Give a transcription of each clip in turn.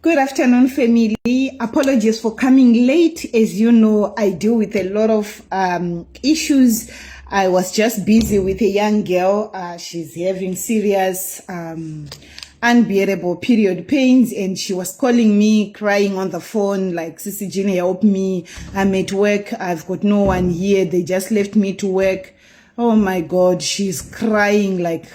Good afternoon, family. Apologies for coming late. As you know, I deal with a lot of issues. I was just busy with a young girl. She's having serious, unbearable period pains, and she was calling me, crying on the phone, like, Sissy Jeannie, help me. I'm at work. I've got no one here. They just left me to work. Oh my God, she's crying like...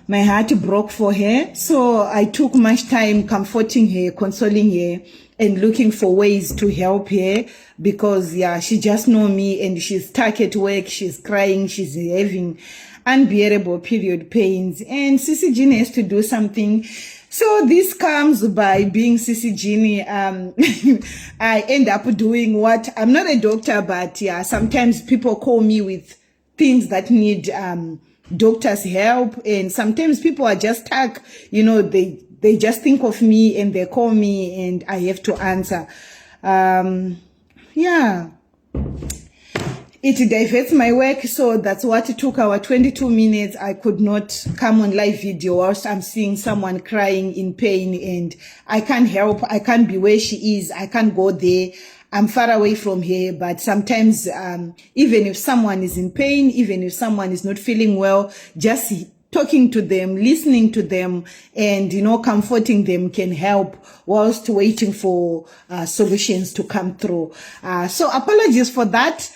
My heart broke for her, so I took much time comforting her, consoling her, and looking for ways to help her because, yeah, she just know me and she's stuck at work, she's crying, she's having unbearable period pains, and Sissy Jeannie has to do something. So this comes by being Sissy Jeannie. I end up doing what, I'm not a doctor, but yeah, sometimes people call me with things that need doctors' help, and sometimes people are just stuck, you know, they just think of me and they call me and I have to answer. Yeah, it diverts my work, so that's what took our 22 minutes. I could not come on live video whilst I'm seeing someone crying in pain, and I can't help. I can't be where she is. I can't go there. I'm far away from her, but sometimes even if someone is in pain, even if someone is not feeling well, just talking to them, listening to them, and, you know, comforting them can help whilst waiting for solutions to come through. So apologies for that.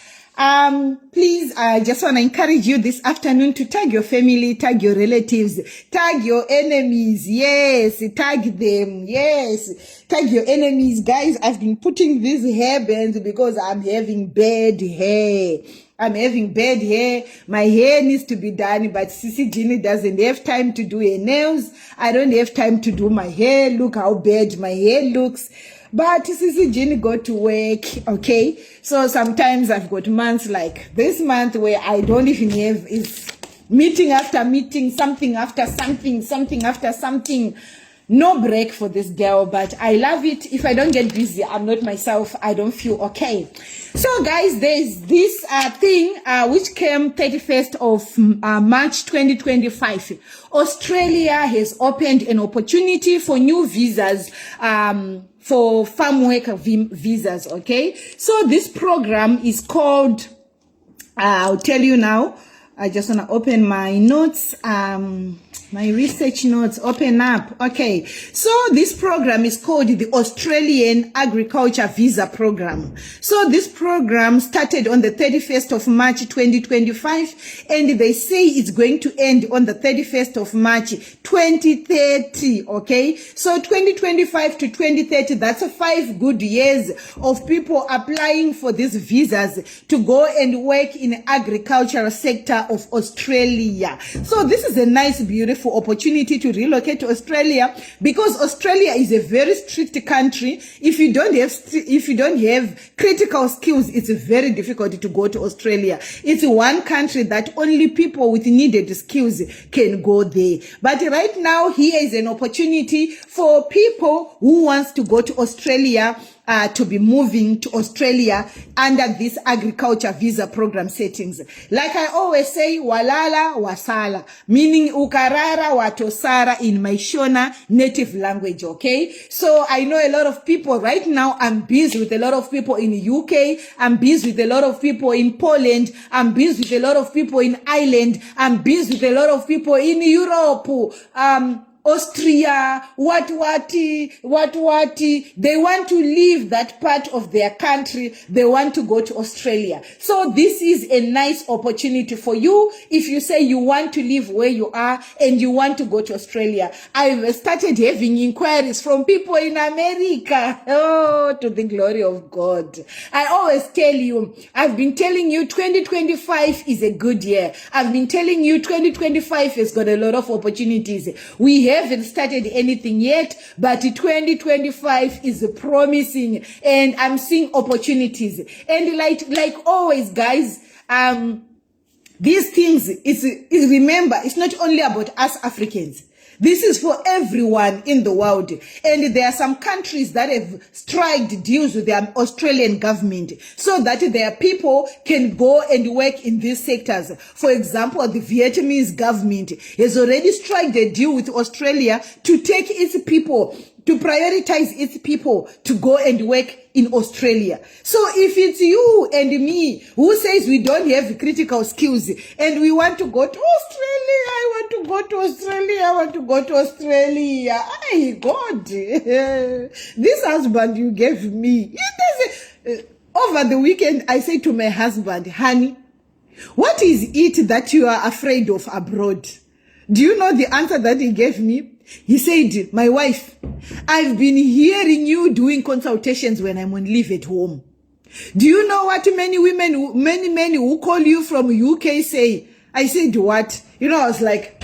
Please, I just want to encourage you this afternoon to tag your family, tag your relatives, tag your enemies. Yes, tag them. Yes, tag your enemies. Guys, I've been putting these hairbands because I'm having bad hair. I'm having bad hair. My hair needs to be done, but Sissy Jeannie doesn't have time to do her nails. I don't have time to do my hair. Look how bad my hair looks. But Sissy Jeannie go to work, okay? So sometimes I've got months like this month where I don't even have, is meeting after meeting, something after something, something after something. No break for this girl, but I love it. If I don't get busy, I'm not myself. I don't feel okay. So guys, there's this thing which came 31st of March 2025. Australia has opened an opportunity for new visas for farm worker visas, okay? So this program is called, I'll tell you now. I just want to open my notes, my research notes, open up. Okay, so this program is called the Australian Agriculture Visa Program. So this program started on the 31st of March 2025, and they say it's going to end on the 31st of March 2030, okay? So 2025 to 2030, that's 5 good years of people applying for these visas to go and work in the agricultural sector of Australia. So this is a nice, beautiful opportunity to relocate to Australia, because Australia is a very strict country. If you don't have critical skills, it's very difficult to go to Australia. It's one country that only people with needed skills can go there. But right now, here is an opportunity for people who wants to go to Australia, to be moving to Australia under this agriculture visa program settings. Like I always say, walala wasala, meaning ukarara watosara in my Shona native language, okay? So I know a lot of people right now. I'm busy with a lot of people in the UK. I'm busy with a lot of people in Poland. I'm busy with a lot of people in Ireland. I'm busy with a lot of people in Europe. Austria, what, they want to leave that part of their country. They want to go to Australia. So this is a nice opportunity for you if you say you want to live where you are and you want to go to Australia. I've started having inquiries from people in America. Oh, to the glory of God. I always tell you, I've been telling you 2025 is a good year. I've been telling you 2025 has got a lot of opportunities. We haven't started anything yet, but 2025 is promising, and I'm seeing opportunities. And like always, guys, these things is remember, it's not only about us Africans. This is for everyone in the world. And there are some countries that have struck deals with their Australian government so that their people can go and work in these sectors. For example, the Vietnamese government has already struck a deal with Australia to take its people to prioritize its people to go and work in Australia. So if it's you and me who says we don't have critical skills and we want to go to Australia, I want to go to Australia, I want to go to Australia. Ay, God, this husband you gave me, it doesn't. Over the weekend, I say to my husband, honey, what is it that you are afraid of abroad? Do you know the answer that he gave me? He said, my wife, I've been hearing you doing consultations when I'm on leave at home. Do you know what many men who call you from UK say? I said, what? You know, it's like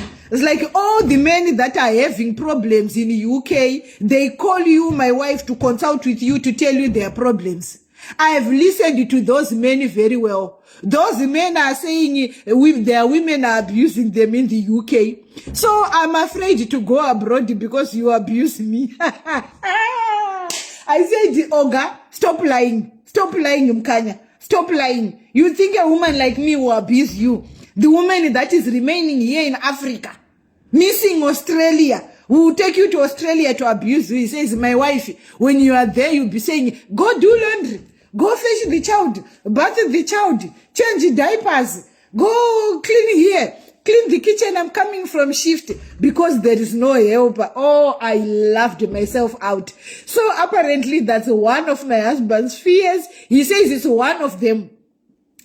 all the men that are having problems in UK, they call you, my wife, to consult with you to tell you their problems. I have listened to those men very well. Those men are saying their women are abusing them in the UK. So I'm afraid to go abroad because you abuse me. I said, Oga, stop lying. Stop lying, Mkanya. Stop lying. You think a woman like me will abuse you? The woman that is remaining here in Africa, missing Australia, who will take you to Australia to abuse you. He says, my wife, when you are there, you'll be saying, go do laundry. Go fetch the child, bath the child, change diapers, go clean here, clean the kitchen. I'm coming from shift because there is no helper. Oh, I laughed myself out. So apparently that's one of my husband's fears. He says it's one of them.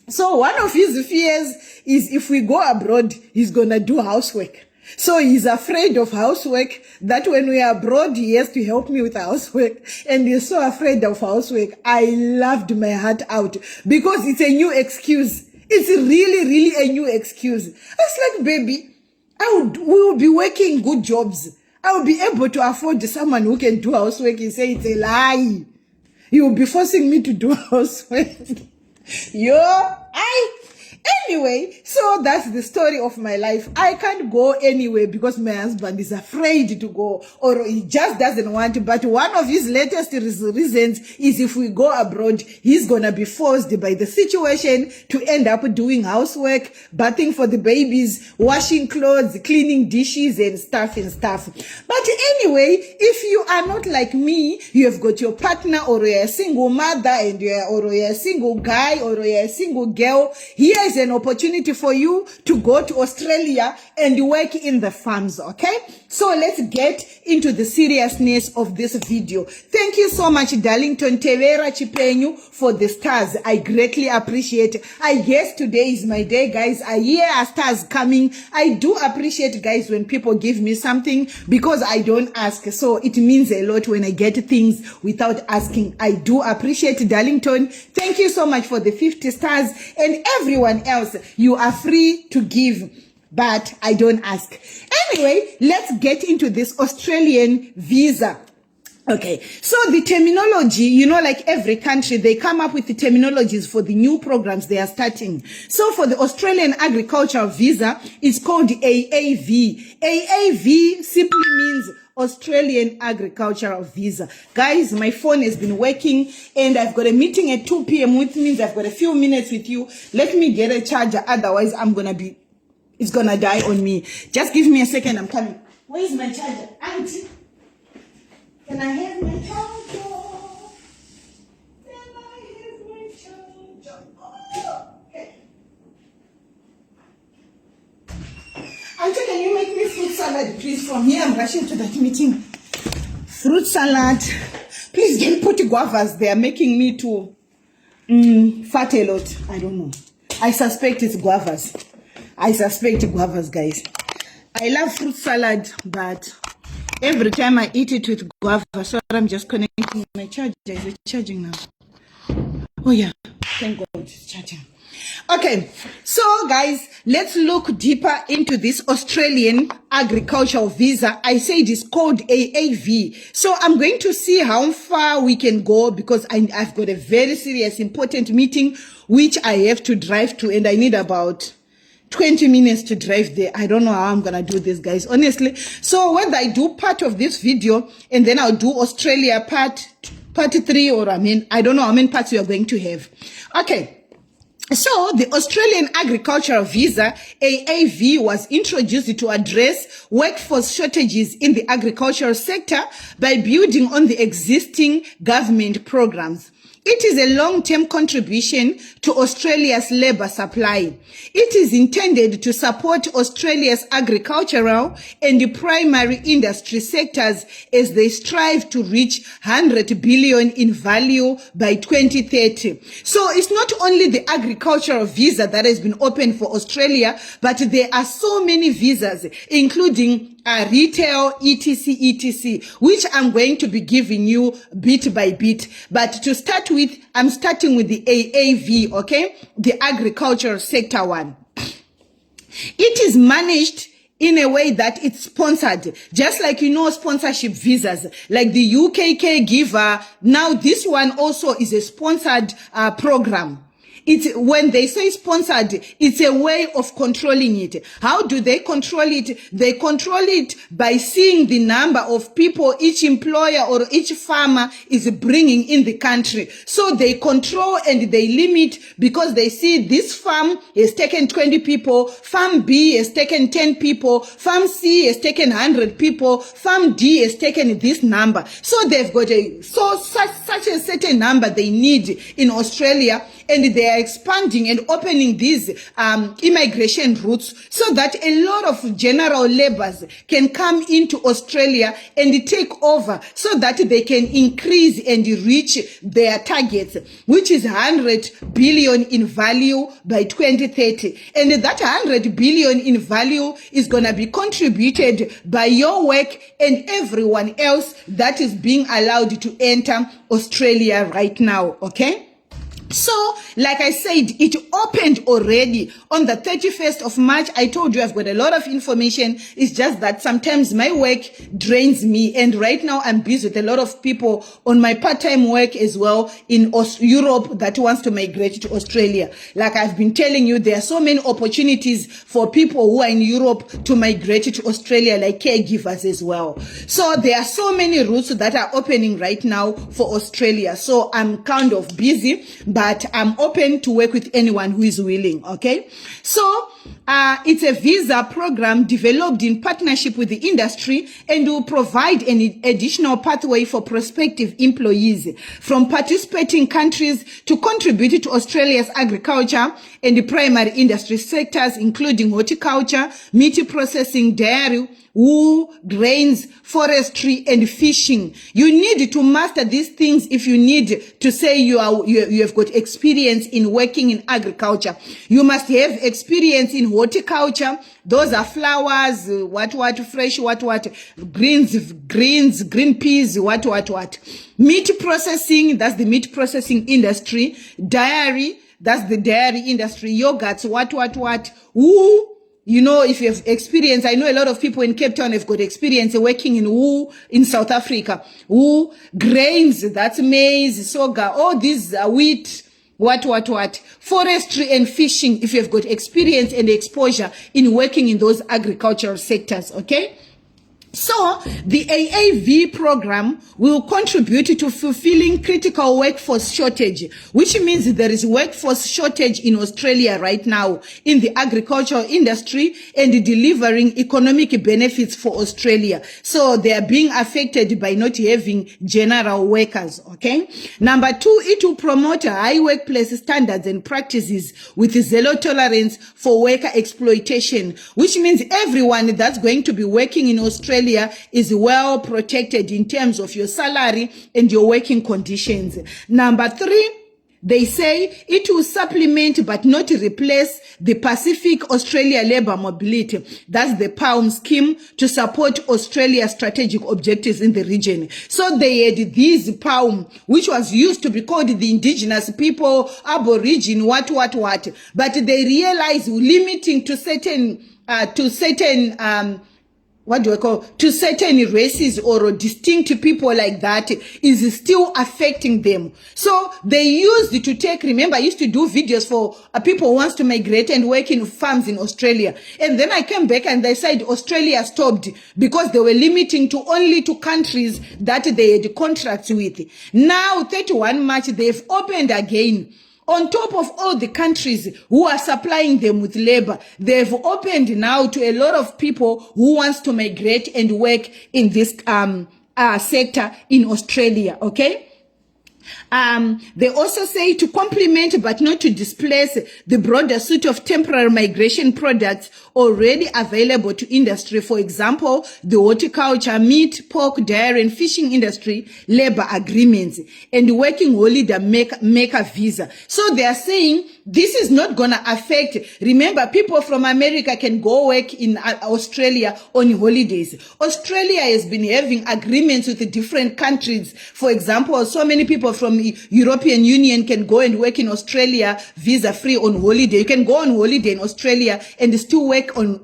So one of his fears is if we go abroad, he's going to do housework. So he's afraid of housework, that when we are abroad, he has to help me with housework. And he's so afraid of housework. I laughed my heart out because it's a new excuse. It's really, really a new excuse. It's like, baby, we will be working good jobs. I will be able to afford someone who can do housework. He say it's a lie. You will be forcing me to do housework. Anyway, so that's the story of my life. I can't go anywhere because my husband is afraid to go, or he just doesn't want to. But one of his latest reasons is if we go abroad, he's going to be forced by the situation to end up doing housework, bathing for the babies, washing clothes, cleaning dishes and stuff. But anyway, if you are not like me, you have got your partner, or you're a single mother, and or you're a single guy, or you're a single girl, here is an opportunity for you to go to Australia and work in the farms, okay? So let's get into the seriousness of this video. Thank you so much, Darlington Tevera Chipenyu, for the stars. I greatly appreciate it. I guess today is my day, guys. I hear stars coming. I do appreciate, guys, when people give me something because I don't ask. So it means a lot when I get things without asking. I do appreciate Darlington. Thank you so much for the 50 stars, and everyone else, you are free to give, but I don't ask. Anyway, let's get into this Australian visa. Okay, so the terminology, you know, like every country, they come up with the terminologies for the new programs they are starting. So for the Australian agricultural visa, it's called AAV. AAV simply means Australian agricultural visa. Guys, my phone has been working and I've got a meeting at 2 p.m. which means I've got a few minutes with you. Let me get a charger, otherwise it's gonna die on me. Just give me a second, I'm coming. Where is my charger? Auntie, can I have my charger? Can I have my charger? Oh, okay. Auntie, can you make me fruit salad, please? From here, I'm rushing to that meeting. Fruit salad. Please don't put guavas. They are making me to fat a lot. I don't know. I suspect it's guavas. I suspect guavas, guys. I love fruit salad, but every time I eat it with guava, so I'm just connecting my charger. Is it charging now? Oh yeah, thank God it's charging. Okay, so guys, let's look deeper into this Australian agricultural visa. I say it is called AAV. So I'm going to see how far we can go because I've got a very serious, important meeting which I have to drive to, and I need about 20 minutes to drive there. I don't know how I'm gonna do this, guys, honestly. So whether I do part of this video and then I'll do Australia part 3, or I don't know how many parts we are going to have. Okay. So the Australian Agricultural Visa, AAV, was introduced to address workforce shortages in the agricultural sector by building on the existing government programs. It is a long-term contribution to Australia's labour supply. It is intended to support Australia's agricultural and primary industry sectors as they strive to reach 100 billion in value by 2030. So it's not only the agricultural visa that has been opened for Australia, but there are so many visas, including retail, etc., which I'm going to be giving you bit by bit. But to start with, I'm starting with the AAV, okay? The agricultural sector one. It is managed in a way that it's sponsored, just like, sponsorship visas, like the UK Caregiver. Now this one also is a sponsored program. When they say sponsored, it's a way of controlling it. How do they control it? They control it by seeing the number of people each employer or each farmer is bringing in the country. So they control and they limit, because they see this farm has taken 20 people, farm B has taken 10 people, farm C has taken 100 people, farm D has taken this number. So they've got such a certain number they need in Australia, and they are expanding and opening these immigration routes so that a lot of general laborers can come into Australia and take over, so that they can increase and reach their targets, which is 100 billion in value by 2030. And that 100 billion in value is going to be contributed by your work and everyone else that is being allowed to enter Australia right now, okay? So, like I said, it opened already on the 31st of March. I told you I've got a lot of information. It's just that sometimes my work drains me. And right now I'm busy with a lot of people on my part-time work as well in Europe that wants to migrate to Australia. Like I've been telling you, there are so many opportunities for people who are in Europe to migrate to Australia, like caregivers as well. So there are so many routes that are opening right now for Australia. So I'm kind of busy, but I'm open to work with anyone who is willing, okay? So it's a visa program developed in partnership with the industry and will provide an additional pathway for prospective employees from participating countries to contribute to Australia's agriculture and the primary industry sectors, including horticulture, meat processing, dairy, wool, grains, forestry, and fishing. You need to master these things if you need to say you have got experience in working in agriculture. You must have experience in horticulture. Those are flowers, fresh, greens, green peas, what. Meat processing, that's the meat processing industry. Dairy, that's the dairy industry. Yogurts, what. Wool, if you have experience, I know a lot of people in Cape Town have got experience working in wool in South Africa. Wool, grains, that's maize, soga, all these are wheat, what. Forestry and fishing, if you have got experience and exposure in working in those agricultural sectors, okay? So the AAV program will contribute to fulfilling critical workforce shortage, which means there is workforce shortage in Australia right now in the agricultural industry and delivering economic benefits for Australia. So they are being affected by not having general workers, okay? Number two, it will promote high workplace standards and practices with zero tolerance for worker exploitation, which means everyone that's going to be working in Australia is well protected in terms of your salary and your working conditions. Number three, they say it will supplement but not replace the Pacific Australia Labour Mobility. That's the PALM scheme to support Australia's strategic objectives in the region. So they had this PALM, which was used to be called the indigenous people, aborigine, what. But they realized limiting to certain to certain races or distinct people like that is still affecting them. So they used to take, remember I used to do videos for people who wants to migrate and work in farms in Australia. And then I came back and they said Australia stopped because they were limiting to only to countries that they had contracts with. Now, 31 March, they've opened again. On top of all the countries who are supplying them with labor, they've opened now to a lot of people who wants to migrate and work in this sector in Australia, okay? They also say to complement but not to displace the broader suite of temporary migration products already available to industry. For example, the horticulture, meat, pork, dairy and fishing industry labor agreements and working holiday maker visa. So they are saying this is not going to affect. Remember, people from America can go work in Australia on holidays. Australia has been having agreements with the different countries. For example, so many people from European Union can go and work in Australia visa free on holiday. You can go on holiday in Australia and still work on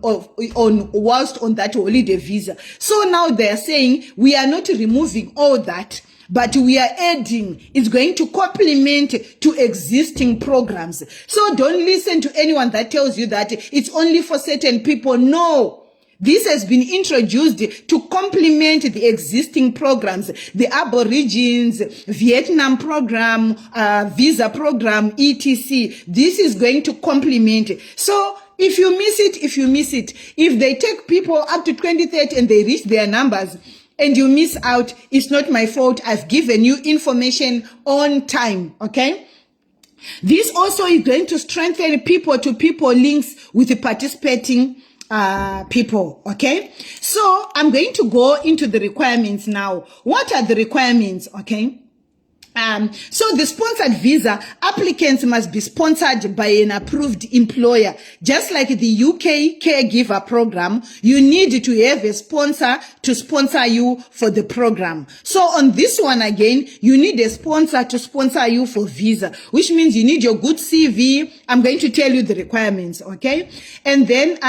whilst on that holiday visa. So now they are saying we are not removing all that, but we are adding, it's going to complement to existing programs. So don't listen to anyone that tells you that it's only for certain people. No. This has been introduced to complement the existing programs, the Aborigines, Vietnam program, visa program, etc. This is going to complement. So if you miss it, if they take people up to 2030 and they reach their numbers, and you miss out, it's not my fault. I've given you information on time, okay? This also is going to strengthen people-to-people links with the participating people, okay? So I'm going to go into the requirements now. What are the requirements, okay? So the sponsored visa applicants must be sponsored by an approved employer. Just like the UK caregiver program, you need to have a sponsor to sponsor you for the program. So on this one again, you need a sponsor to sponsor you for visa, which means you need your good CV. I'm going to tell you the requirements, okay? And then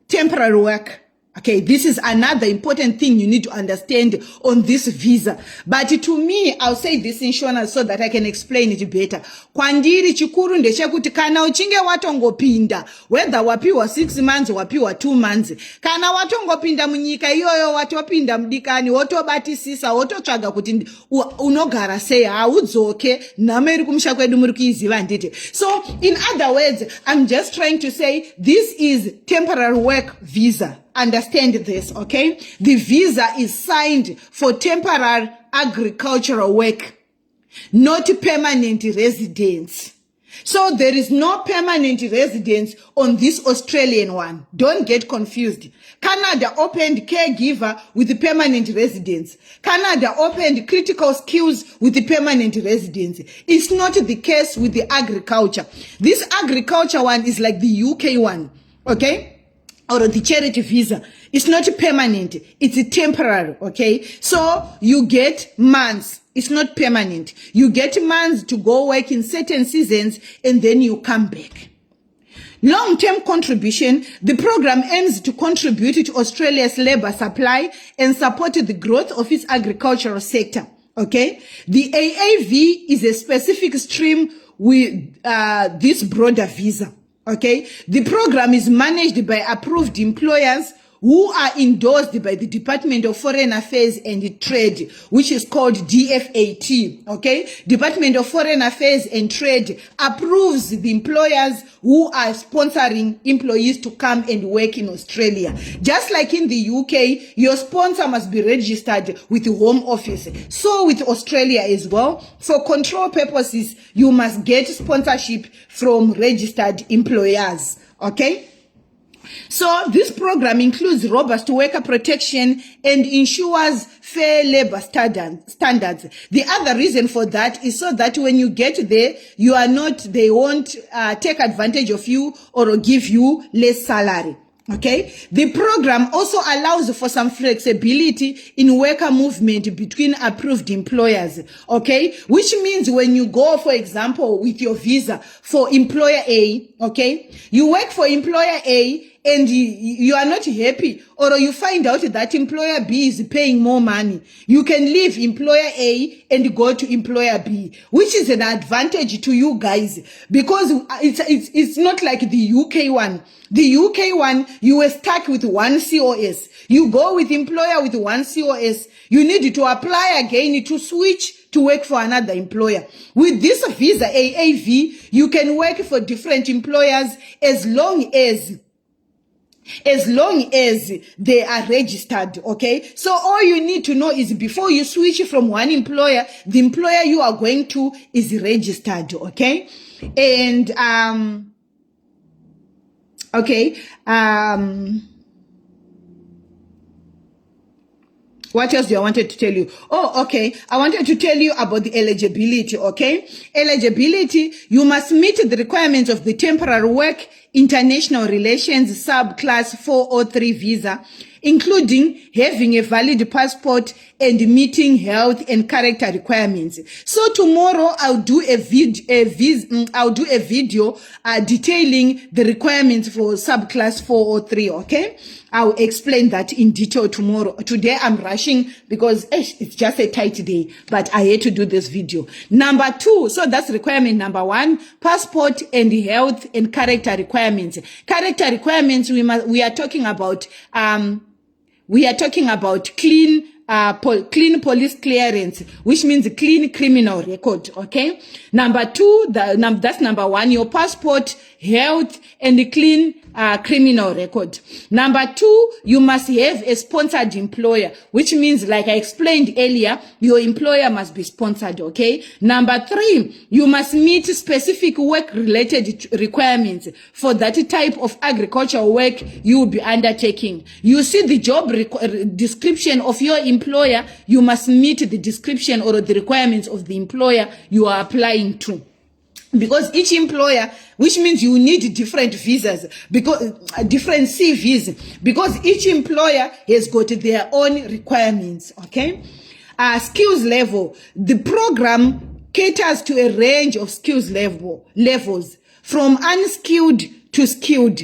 temporary work. Okay, this is another important thing you need to understand on this visa. But to me, I'll say this in short so that I can explain it better. Kwandiri chikuru ndechekuti kana uchinge watongopinda, whether wapiwa 6 months, wapiwa 2 months, kana watongopinda munyika iyoyo watopinda mdikani, wotobatisisa, wototsvaga kuti unogara sei, haudzoke, nameri kumusha kwedu muri kuiziva nditi. So, in other words, I'm just trying to say this is temporary work visa. Understand this, okay? The visa is signed for temporary agricultural work, not permanent residence. So there is no permanent residence on this Australian one. Don't get confused. Canada opened caregiver with the permanent residence. Canada opened critical skills with the permanent residence. It's not the case with the agriculture. This agriculture one is like the UK one, okay? Or the charity visa. It's not permanent. It's temporary, okay? So you get months. It's not permanent. You get months to go work in certain seasons and then you come back. Long-term contribution, the program aims to contribute to Australia's labor supply and support the growth of its agricultural sector, okay? The AAV is a specific stream with this broader visa. Okay, the program is managed by approved employers who are endorsed by the Department of Foreign Affairs and Trade, which is called DFAT, okay? Department of Foreign Affairs and Trade approves the employers who are sponsoring employees to come and work in Australia. Just like in the UK, your sponsor must be registered with the Home Office. So with Australia as well, for control purposes, you must get sponsorship from registered employers, okay? So this program includes robust worker protection and ensures fair labor standards. The other reason for that is so that when you get there, they won't take advantage of you or give you less salary. Okay. The program also allows for some flexibility in worker movement between approved employers. Okay. Which means when you go, for example, with your visa for employer A, okay, you work for employer A and you are not happy, or you find out that employer B is paying more money, you can leave employer A and go to employer B, which is an advantage to you guys, because it's not like the UK one. The UK one, you were stuck with one COS. You go with employer with one COS. You need to apply again to switch to work for another employer. With this visa, AAV, you can work for different employers as long as they are registered, okay? So all you need to know is before you switch from one employer, the employer you are going to is registered, okay? And, okay, what else do I wanted to tell you? Oh, okay. I wanted to tell you about the eligibility, okay? Eligibility, you must meet the requirements of the temporary work international relations subclass 403 visa, including having a valid passport and meeting health and character requirements. So tomorrow I'll do a video detailing the requirements for subclass 403, okay? I'll explain that in detail tomorrow. Today I'm rushing because it's just a tight day, but I had to do this video. Number 2, so that's requirement number 1, passport and health and character requirements. Character requirements, we are talking about clean police clearance, which means clean criminal record, okay? Number 2, that's number 1, your passport, health, and clean criminal record. Number 2, you must have a sponsored employer, which means, like I explained earlier, your employer must be sponsored, okay? Number 3, you must meet specific work-related requirements for that type of agricultural work you will be undertaking. You see the job description of your employer, you must meet the description or the requirements of the employer you are applying to. Because each employer, which means you need different visas, because different CVs, because each employer has got their own requirements, okay? Skills level, the program caters to a range of skills levels, from unskilled to skilled.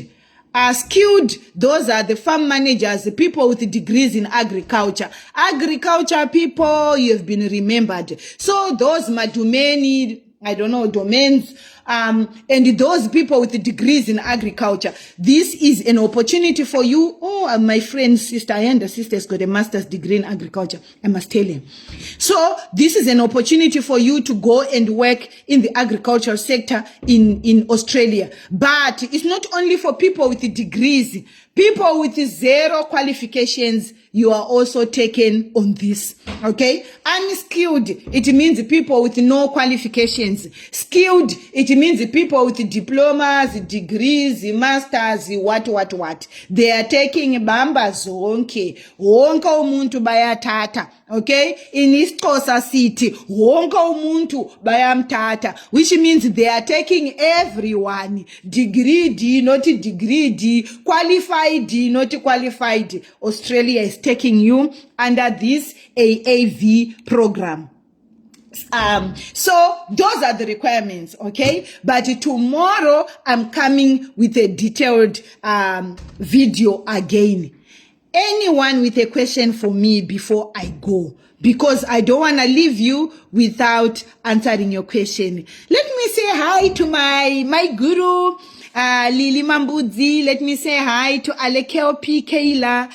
Skilled, those are the farm managers, the people with degrees in agriculture. Agriculture people, you have been remembered. So those madumeni, I don't know, domains, and those people with the degrees in agriculture, this is an opportunity for you. Oh, my friend's sister, Ayanda's sister has got a master's degree in agriculture. I must tell you. So this is an opportunity for you to go and work in the agricultural sector in Australia. But it's not only for people with the degrees. People with 0 qualifications, you are also taken on this, okay? Unskilled, it means people with no qualifications. Skilled, it means people with diplomas, degrees, masters, what. They are taking bamba zonke. Wonke umuntu bayatata, okay? In Xhosa city, wonke umuntu bayamtata, which means they are taking everyone. Degree D, not degree D. Qualified D, not qualified. Australia is taking you under this AAV program. So those are the requirements, okay? But tomorrow I'm coming with a detailed video again. Anyone with a question for me before I go? Because I don't want to leave you without answering your question. Let me say hi to my guru, Lili Mambudzi. Let me say hi to Alekeo P. Keila,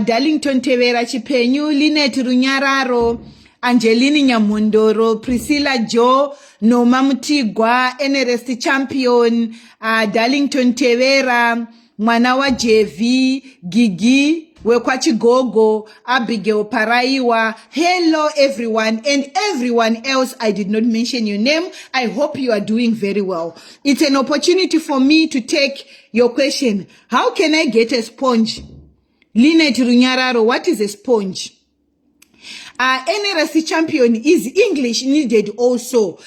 Darlington Tevera Chipenyu, Lynette Runyararo, Angeline Nyamundoro, Priscilla Joe, Noma Mutigwa, NRST Champion, Darlington Tevera, Mwanawa JV, Gigi, Wekwachigogo, Abigail Paraiwa. Hello everyone, and everyone else I did not mention your name. I hope you are doing very well. It's an opportunity for me to take your question. How can I get a sponge? Lynette Runyararo, what is a sponge? NRSC champion, is English needed also?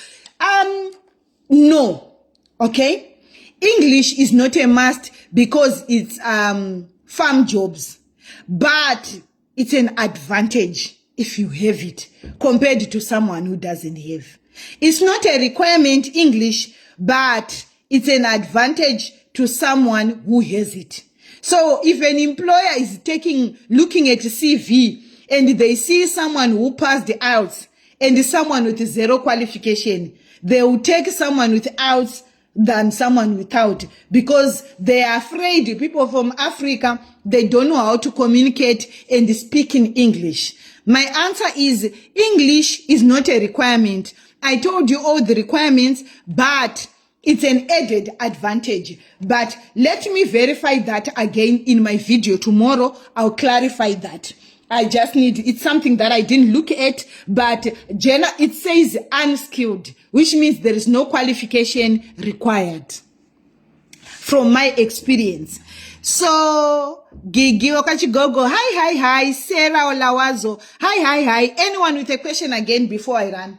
No. Okay? English is not a must because it's farm jobs. But it's an advantage if you have it compared to someone who doesn't have. It's not a requirement English, but it's an advantage to someone who has it. So if an employer is looking at CV and they see someone who passed the IELTS and someone with zero qualification, they will take someone with IELTS than someone without, because they are afraid people from Africa, they don't know how to communicate and speak in English. My answer is English is not a requirement. I told you all the requirements, but it's an added advantage. But let me verify that again in my video tomorrow. I'll clarify that. It's something that I didn't look at, but it says unskilled, which means there is no qualification required from my experience. So, Gigi Okachigogo, hi. Sarah Olawazo, hi. Anyone with a question again before I run?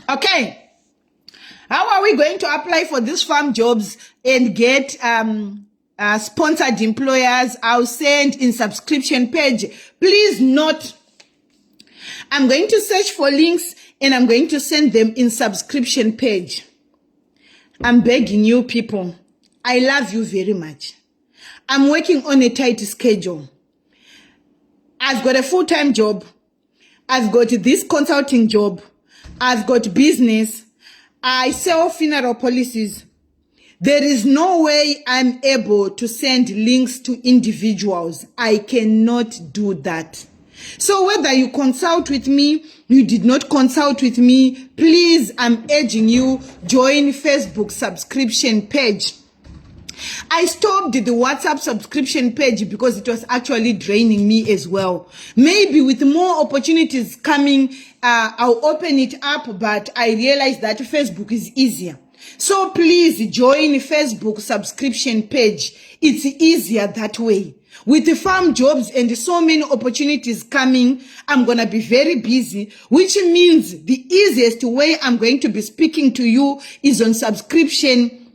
Okay. How are we going to apply for these farm jobs and get sponsored employers? I'll send in subscription page. Please note, I'm going to search for links and I'm going to send them in subscription page. I'm begging you people. I love you very much. I'm working on a tight schedule. I've got a full-time job. I've got this consulting job. I've got business. I sell funeral policies. There is no way I'm able to send links to individuals. I cannot do that. So whether you consult with me, you did not consult with me, please, I'm urging you, join Facebook subscription page. I stopped the WhatsApp subscription page because it was actually draining me as well. Maybe with more opportunities coming, I'll open it up, but I realized that Facebook is easier. So please join Facebook subscription page. It's easier that way. With the farm jobs and so many opportunities coming, I'm going to be very busy, which means the easiest way I'm going to be speaking to you is on subscription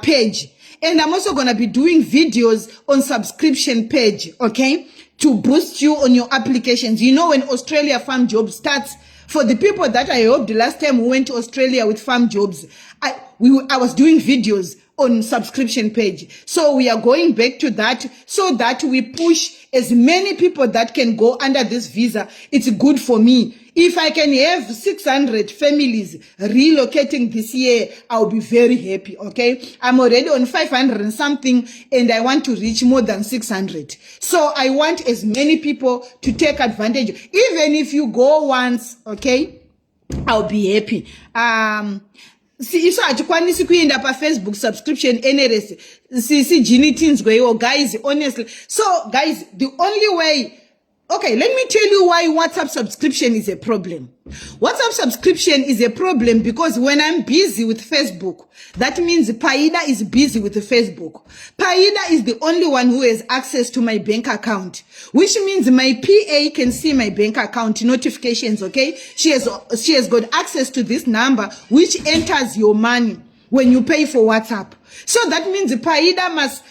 page. And I'm also going to be doing videos on subscription page, okay, to boost you on your applications. You know, when Australia Farm Jobs starts, for the people that I hope the last time we went to Australia with farm jobs, I was doing videos on subscription page. So we are going back to that so that we push as many people that can go under this visa. It's good for me. If I can have 600 families relocating this year, I'll be very happy, okay? I'm already on 500 and something, and I want to reach more than 600. So I want as many people to take advantage. Even if you go once, okay, I'll be happy. Iso atikwanisi kuenda pa Facebook subscription NRS. Jini teens go, guys, honestly. So, guys, the only way. Okay, let me tell you why WhatsApp subscription is a problem. WhatsApp subscription is a problem because when I'm busy with Facebook, that means Paida is busy with Facebook. Paida is the only one who has access to my bank account, which means my PA can see my bank account notifications, okay? She has got access to this number, which enters your money when you pay for WhatsApp. So that means Paida must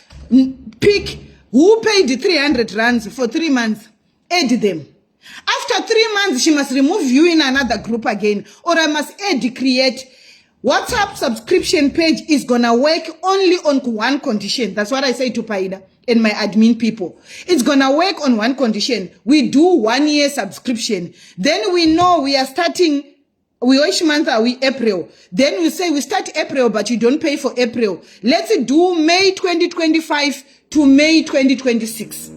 pick who paid the 300 rands for 3 months. Add them. After 3 months, she must remove you in another group again, or I must create. WhatsApp subscription page is gonna work only on one condition. That's what I say to Paida and my admin people. It's gonna work on one condition. We do 1 year subscription. Then we know we are starting, which month are we? April. Then we say we start April, but you don't pay for April. Let's do May 2025 to May 2026.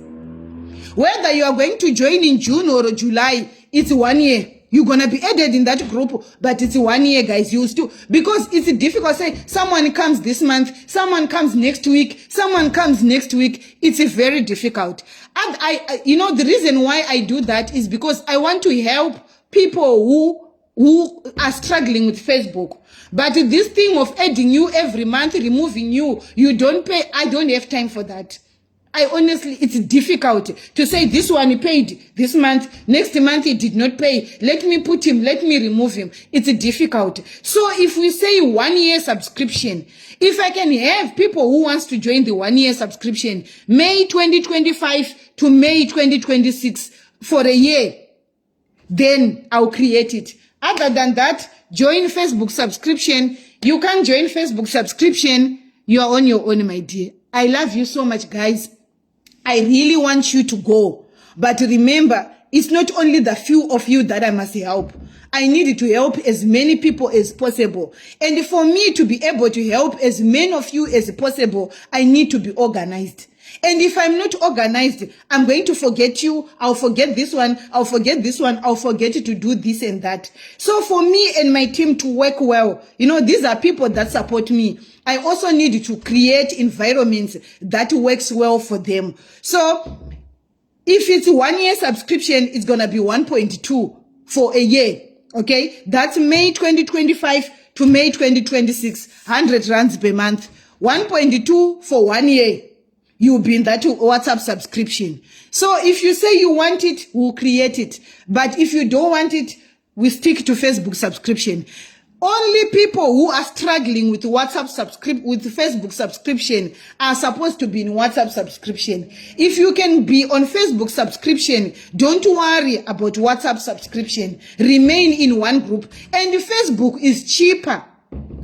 Whether you are going to join in June or July, it's 1 year. You're going to be added in that group, but it's 1 year, guys. You still, because it's difficult. Say someone comes this month, someone comes next week, someone comes next week. It's very difficult. And you know, the reason why I do that is because I want to help people who are struggling with Facebook. But this thing of adding you every month, removing you, you don't pay. I don't have time for that. I honestly, it's difficult to say this one he paid this month, next month he did not pay. Let me put him, let me remove him. It's difficult. So if we say 1 year subscription, if I can have people who wants to join the 1 year subscription, May 2025 to May 2026 for a year, then I'll create it. Other than that, join Facebook subscription You can't join Facebook subscription. You are on your own, my dear. I love you so much, guys. I really want you to go. But remember, it's not only the few of you that I must help. I need to help as many people as possible. And for me to be able to help as many of you as possible, I need to be organized. And if I'm not organized, I'm going to forget you. I'll forget this one. I'll forget this one. I'll forget to do this and that. So for me and my team to work well, these are people that support me. I also need to create environments that works well for them. So if it's 1 year subscription, it's going to be 1.2 for a year. Okay. That's May 2025 to May 2026, 100 rands per month, 1.2 for 1 year. You'll be in that WhatsApp subscription. So if you say you want it, we'll create it. But if you don't want it, we stick to Facebook subscription. Only people who are struggling with Facebook subscription are supposed to be in WhatsApp subscription. If you can be on Facebook subscription, don't worry about WhatsApp subscription. Remain in one group. And Facebook is cheaper.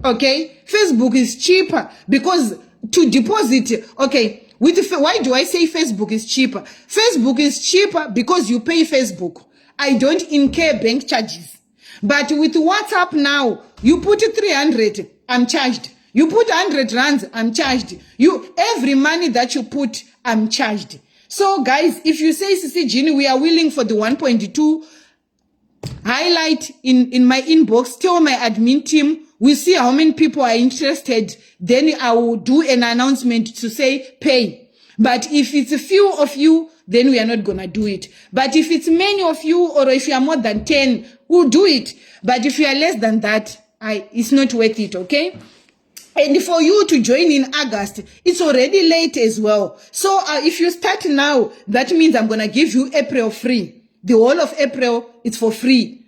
Okay? Facebook is cheaper because to deposit, okay, why do I say Facebook is cheaper? Facebook is cheaper because you pay Facebook. I don't incur bank charges. But with WhatsApp now, you put 300, I'm charged. You put 100 rands, I'm charged. Every money that you put, I'm charged. So guys, if you say, Sisi Jeannie, we are willing for the 1.2, highlight in my inbox, tell my admin team, we see how many people are interested. Then I will do an announcement to say pay. But if it's a few of you, then we are not going to do it. But if it's many of you, or if you are more than 10, we'll do it. But if you are less than that, it's not worth it, okay? And for you to join in August, it's already late as well. So if you start now, that means I'm going to give you April free. The whole of April, it's for free.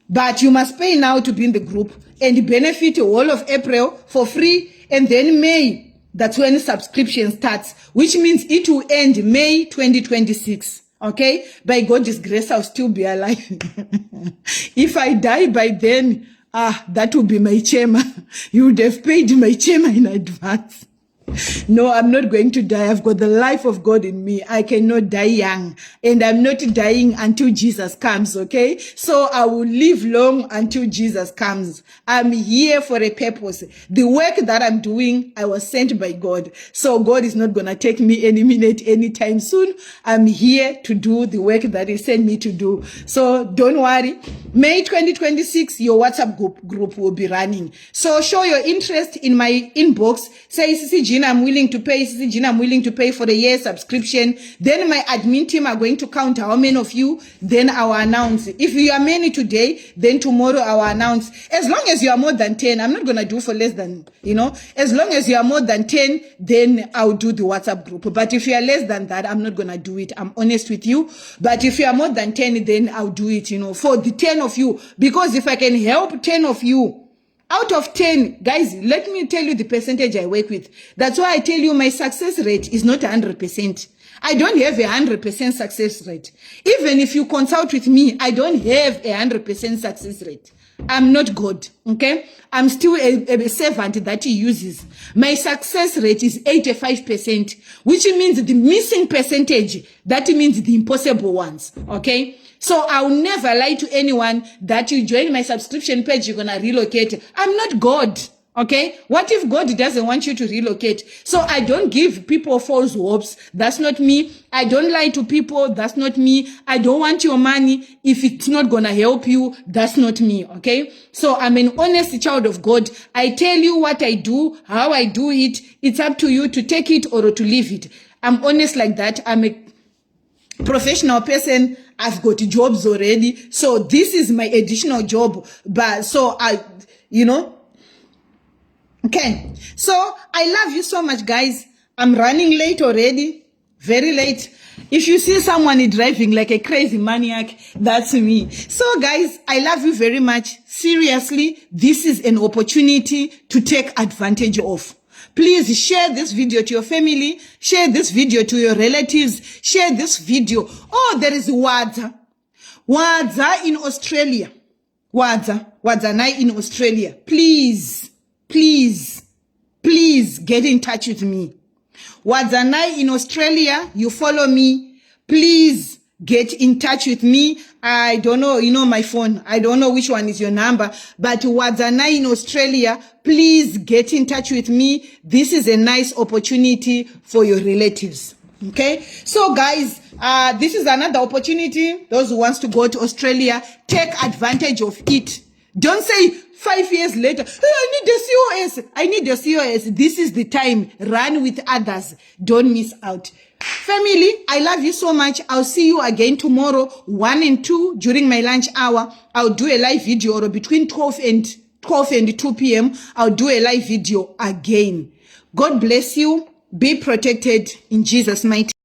But you must pay now to be in the group and benefit the whole of April for free. And then May, that's when subscription starts, which means it will end May 2026. Okay? By God's grace, I'll still be alive. If I die by then, that will be my chairman. You would have paid my chairman in advance. No, I'm not going to die. I've got the life of God in me. I cannot die young. And I'm not dying until Jesus comes, okay? So I will live long until Jesus comes. I'm here for a purpose. The work that I'm doing, I was sent by God. So God is not going to take me any minute, anytime soon. I'm here to do the work that He sent me to do. So don't worry. May 2026, your WhatsApp group will be running. So show your interest in my inbox. Say, Sisi Jeannie, I'm willing to pay. Sisi Jeannie, I'm willing to pay for the year subscription. Then my admin team are going to count how many of you. Then I will announce. If you are many today, then tomorrow I will announce. As long as you are more than 10, I'm not going to do for less than, As long as you are more than 10, then I'll do the WhatsApp group. But if you are less than that, I'm not going to do it. I'm honest with you. But if you are more than 10, then I'll do it, for the 10 of you. Because if I can help 10 of you, out of 10, guys, let me tell you the percentage I work with. That's why I tell you my success rate is not 100%. I don't have a 100% success rate. Even if you consult with me, I don't have a 100% success rate. I'm not God, okay? I'm still a servant that He uses. My success rate is 85%, which means the missing percentage, that means the impossible ones, okay? So I'll never lie to anyone that you join my subscription page, you're going to relocate. I'm not God. Okay? What if God doesn't want you to relocate? So I don't give people false hopes. That's not me. I don't lie to people. That's not me. I don't want your money. If it's not going to help you, that's not me. Okay? So I'm an honest child of God. I tell you what I do, how I do it. It's up to you to take it or to leave it. I'm honest like that. I'm a professional person. I've got jobs already. So this is my additional job. But so okay. So I love you so much, guys. I'm running late already. Very late. If you see someone driving like a crazy maniac, that's me. So guys, I love you very much. Seriously, this is an opportunity to take advantage of. Please share this video to your family. Share this video to your relatives. Share this video. Oh, there is Wadza. Wadza in Australia. Wadza Nai in Australia. Please. please get in touch with me. Wadzanai in Australia, you follow me. Please get in touch with me. I don't know, my phone. I don't know which one is your number. But Wadzanai in Australia, please get in touch with me. This is a nice opportunity for your relatives. Okay? So guys, this is another opportunity. Those who wants to go to Australia, take advantage of it. Don't say 5 years later, hey, I need the COS. I need the COS. This is the time. Run with others. Don't miss out. Family, I love you so much. I'll see you again tomorrow, 1 and 2 during my lunch hour. I'll do a live video, or between 12 and 2 p.m. I'll do a live video again. God bless you. Be protected in Jesus' mighty name.